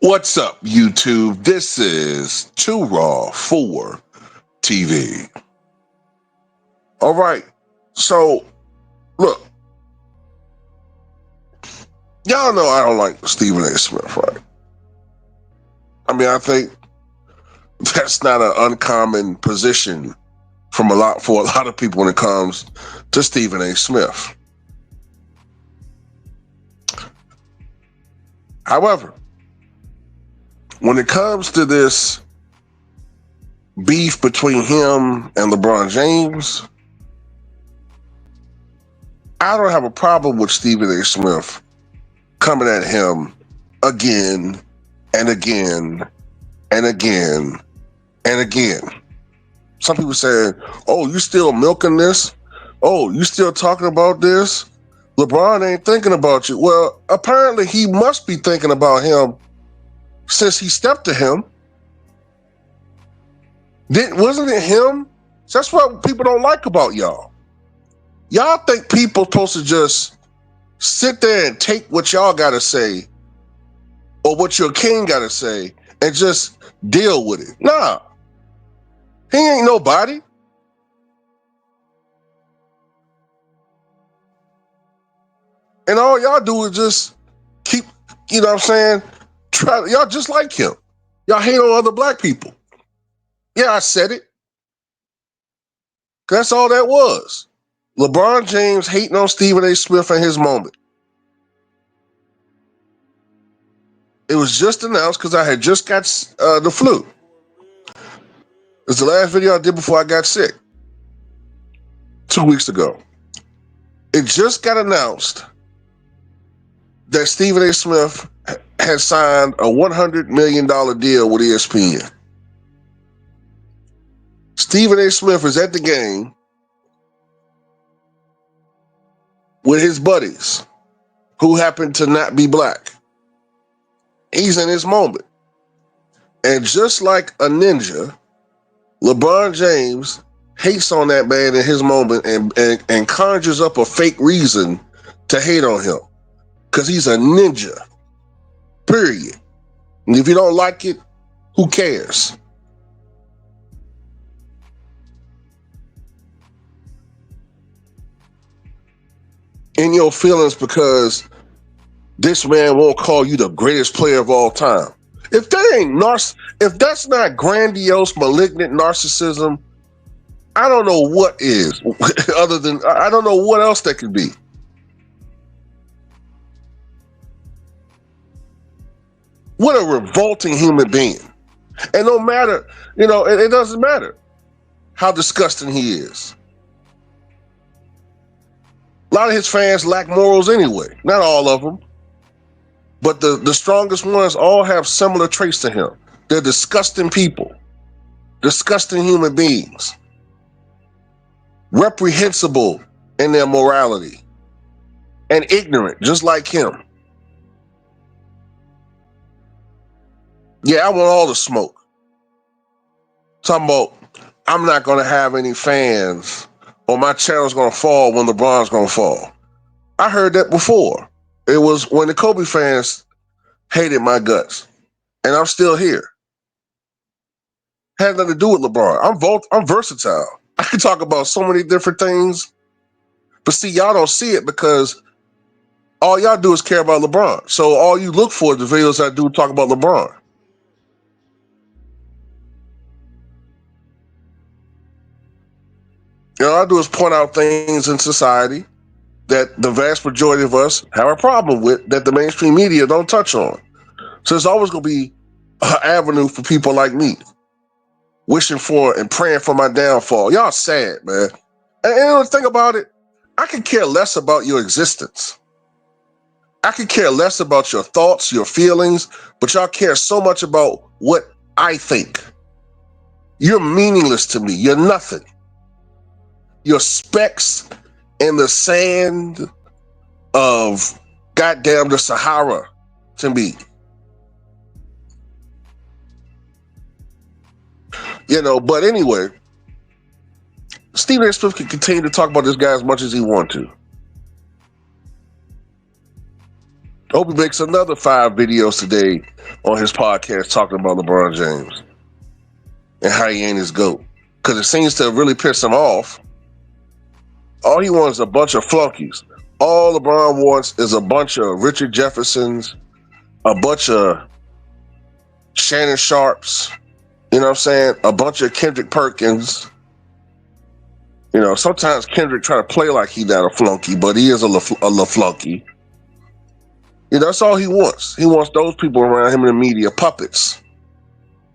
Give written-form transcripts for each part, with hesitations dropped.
What's up, YouTube? This is Too Raw for TV. All right, so look, y'all know I don't like Stephen A. Smith, right? I mean, I think that's not an uncommon position for a lot of people when it comes to Stephen A. Smith. However, when it comes to this beef between him and LeBron James, I don't have a problem with Stephen A. Smith coming at him again and again and again and again. Some people say, oh, you still milking this? Oh, you still talking about this? LeBron ain't thinking about you. Well, apparently he must be thinking about him since he stepped to him. Wasn't it him? That's what people don't like about y'all. Y'all think people supposed to just sit there and take what y'all gotta say or what your king gotta say and just deal with it. Nah, he ain't nobody. And all y'all do is just keep, you know what I'm saying? Y'all just like him. Y'all hate on other black people. Yeah, I said it. That's all that was. LeBron James hating on Stephen A. Smith in his moment. It was just announced because I had just got the flu. It's the last video I did before I got sick 2 weeks ago. It just got announced that Stephen A. Smith has signed a $100 million deal with ESPN. Stephen A. Smith is at the game with his buddies who happen to not be black. He's in his moment. And just like a ninja, LeBron James hates on that man in his moment and conjures up a fake reason to hate on him. Because he's a ninja. Period. And if you don't like it, who cares? In your feelings because this man won't call you the greatest player of all time. If that's not grandiose, malignant narcissism, I don't know what is. Other than I don't know what else that could be. What a revolting human being. And no matter, it doesn't matter how disgusting he is. A lot of his fans lack morals anyway. Not all of them. But the strongest ones all have similar traits to him. They're disgusting people. Disgusting human beings. Reprehensible in their morality. And ignorant, just like him. Yeah, I want all the smoke. Talking about, I'm not going to have any fans or my channel's going to fall when LeBron's going to fall. I heard that before. It was when the Kobe fans hated my guts. And I'm still here. Had nothing to do with LeBron. I'm versatile. I can talk about so many different things. But see, y'all don't see it because all y'all do is care about LeBron. So all you look for is the videos I do talk about LeBron. All I do is point out things in society that the vast majority of us have a problem with that the mainstream media don't touch on. So there's always going to be an avenue for people like me wishing for and praying for my downfall. Y'all sad, man. And the thing about it, I could care less about your existence. I could care less about your thoughts, your feelings, but y'all care so much about what I think. You're meaningless to me. You're nothing. You're specks in the sand of goddamn the Sahara to me. But anyway, Stephen A. Smith can continue to talk about this guy as much as he wants to. Hope he makes another 5 videos today on his podcast talking about LeBron James and how he ain't his GOAT. Because it seems to really piss him off. All he wants is a bunch of flunkies. All LeBron wants is a bunch of Richard Jeffersons, a bunch of Shannon Sharps, you know what I'm saying? A bunch of Kendrick Perkins. You know, sometimes Kendrick try to play like he not a flunky, but he is a flunky. You know, that's all he wants. He wants those people around him in the media, puppets.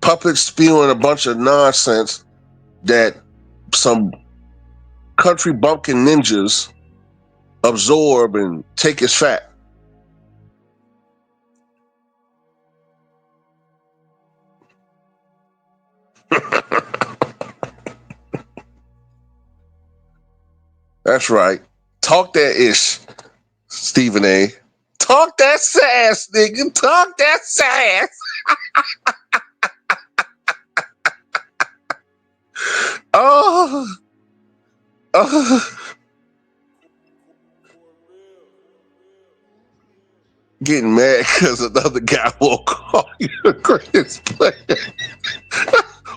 Puppets spewing a bunch of nonsense that some country bumpkin ninjas absorb and take as fat. That's right. Talk that ish, Stephen A. Talk that sass, nigga. Talk that sass. Oh. Getting mad because another guy won't call you the greatest player.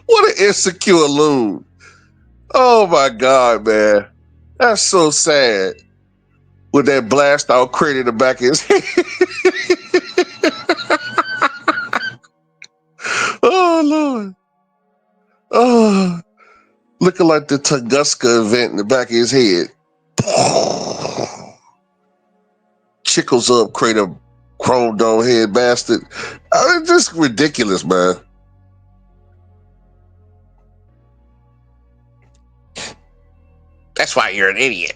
What an insecure loon. Oh my God, man. That's so sad. With that blast out crate in the back of his head. Oh, Lord. Oh, looking like the Tunguska event in the back of his head. Chickles up, crate of chrome dome head bastard. I mean, just ridiculous, man. That's why you're an idiot.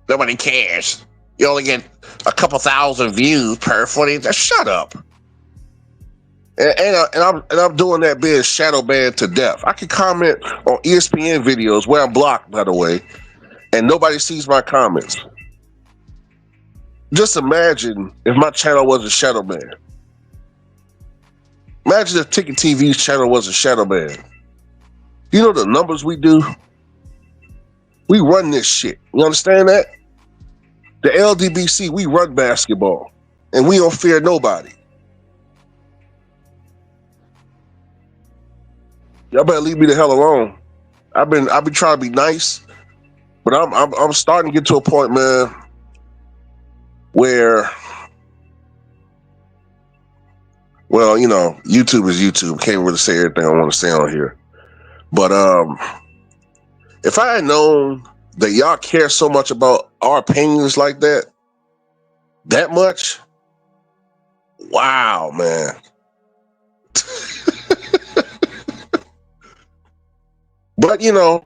Nobody cares. You only get a couple thousand views per footage. Just shut up. And I'm doing that being shadow banned to death. I can comment on ESPN videos where I'm blocked, by the way, and nobody sees my comments. Just imagine if my channel wasn't shadow banned. Imagine if Ticket TV's channel wasn't shadow banned. You know the numbers we do? We run this shit. You understand that? The LDBC, we run basketball, and we don't fear nobody. Y'all better leave me the hell alone. I've been trying to be nice, but I'm starting to get to a point, man, where, well, you know, YouTube is YouTube. Can't really say everything I want to say on here. But if I had known that y'all care so much about our opinions like that much, wow, man. But, you know,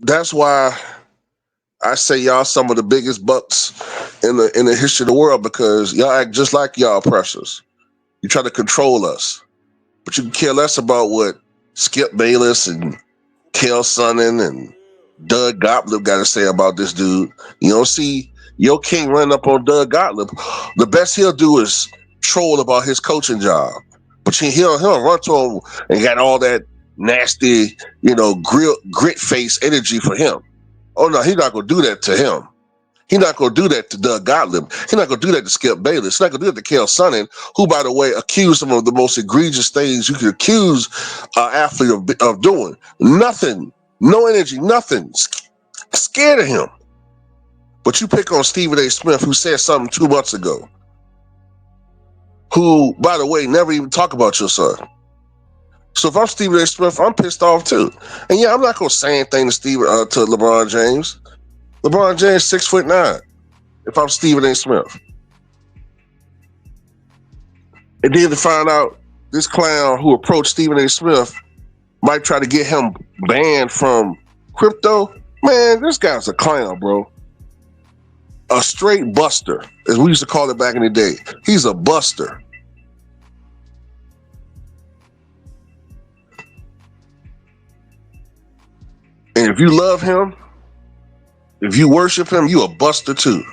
that's why I say y'all some of the biggest bucks in the history of the world, because y'all act just like y'all oppressors. You try to control us, but you can care less about what Skip Bayless and Kel Sonnen and Doug Gottlieb got to say about this dude. You don't see Yo King running up on Doug Gottlieb. The best he'll do is troll about his coaching job, but he'll run to him and got all that nasty, you know, grit face energy for him. Oh no, he's not gonna do that to him. He's not gonna do that to Doug Gottlieb. He's not gonna do that to Skip Bayless. He's not gonna do that to Kel Sonnen, who, by the way, accused him of the most egregious things you could accuse an athlete of doing. Nothing, no energy, nothing. Scared of him. But you pick on Stephen A. Smith, who said something 2 months ago, who, by the way, never even talk about your son. So if I'm Stephen A. Smith, I'm pissed off too. And yeah, I'm not gonna say anything to LeBron James. LeBron James 6'9". If I'm Stephen A. Smith, and then to find out this clown who approached Stephen A. Smith might try to get him banned from crypto, man, this guy's a clown, bro. A straight buster, as we used to call it back in the day. He's a buster. And if you love him, if you worship him, you a buster too.